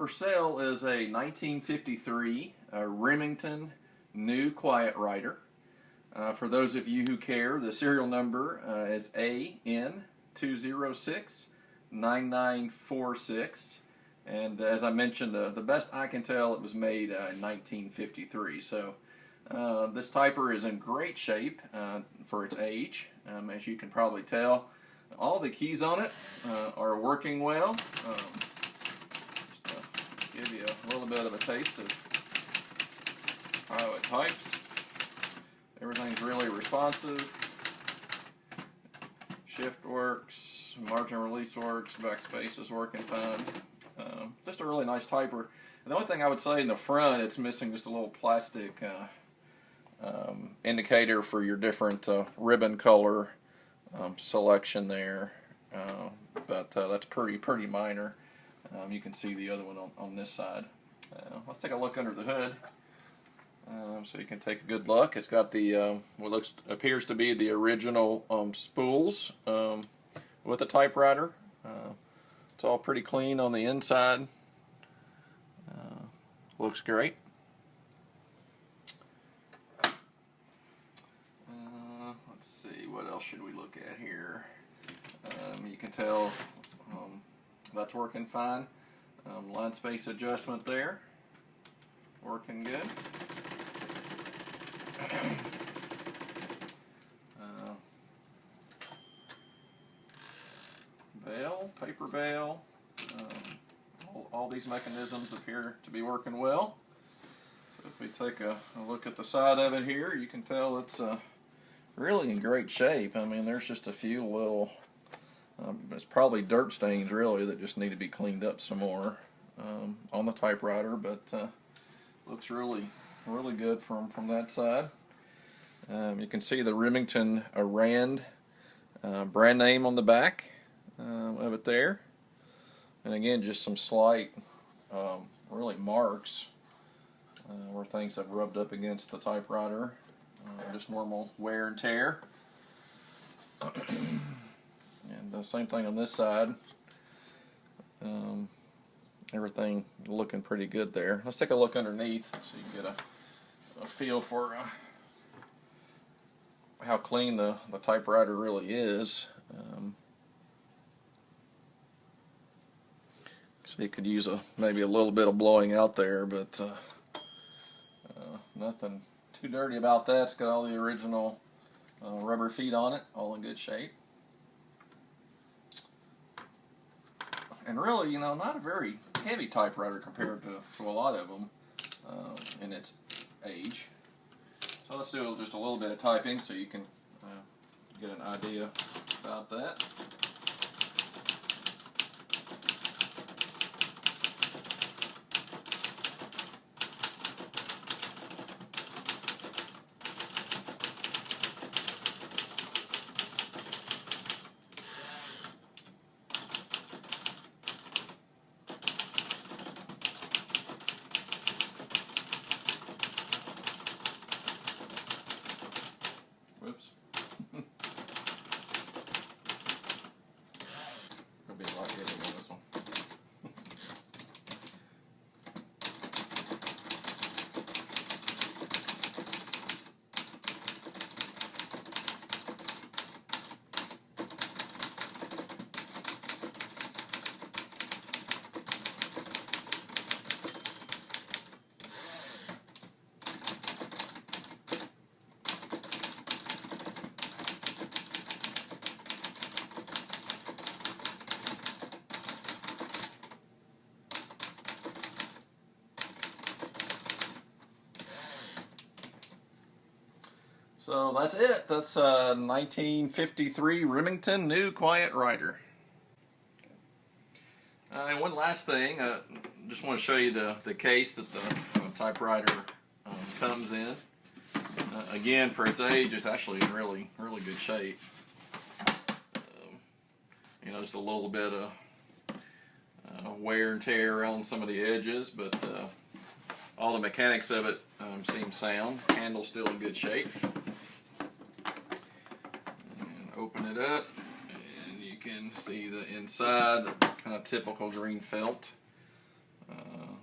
For sale is a 1953 Remington new Quiet-riter. For those of you who care, the serial number is AN2069946, and as I mentioned, the best I can tell, it was made in 1953. So this typer is in great shape for its age. As you can probably tell, all the keys on it are working well. Give you a little bit of a taste of how it types. Everything's really responsive. Shift works, margin release works, backspace is working fine. Just a really nice typer. And the only thing I would say in the front, it's missing just a little plastic indicator for your different ribbon color selection there. But that's pretty minor. You can see the other one on this side. Let's take a look under the hood, so you can take a good look. It's got the what appears to be the original spools with the typewriter. It's all pretty clean on the inside. Looks great. Let's see, what else should we look at here? You can tell that's working fine. Line space adjustment there, working good. Bail, paper bail, all these mechanisms appear to be working well. So if we take a look at the side of it here, you can tell it's really in great shape. I mean, there's just a few little it's probably dirt stains really that just need to be cleaned up some more on the typewriter, but looks really good from that side. You can see the Remington Rand brand name on the back of it there, and again just some slight really marks where things have rubbed up against the typewriter, just normal wear and tear. And same thing on this side. Everything looking pretty good there. Let's take a look underneath so you can get a feel for how clean the typewriter really is. So you could use maybe a little bit of blowing out there, but nothing too dirty about that. It's got all the original rubber feet on it, all in good shape. And really, you know, not a very heavy typewriter compared to a lot of them in its age. So let's do just a little bit of typing so you can get an idea about that. Whoops. There'll be a lot hitting on this one. So that's it. That's a 1953 Remington new Quiet-riter. And one last thing, just want to show you the case that the typewriter comes in. Again, for its age, it's actually in really good shape. You know, just a little bit of wear and tear around some of the edges, but all the mechanics of it seem sound. Handle's still in good shape. And open it up, and you can see the inside, kind of typical green felt.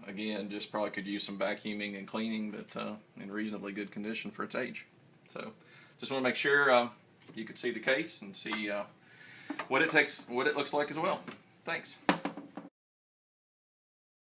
Again, just probably could use some vacuuming and cleaning, but in reasonably good condition for its age. So just want to make sure you could see the case and see what it looks like as well. Thanks.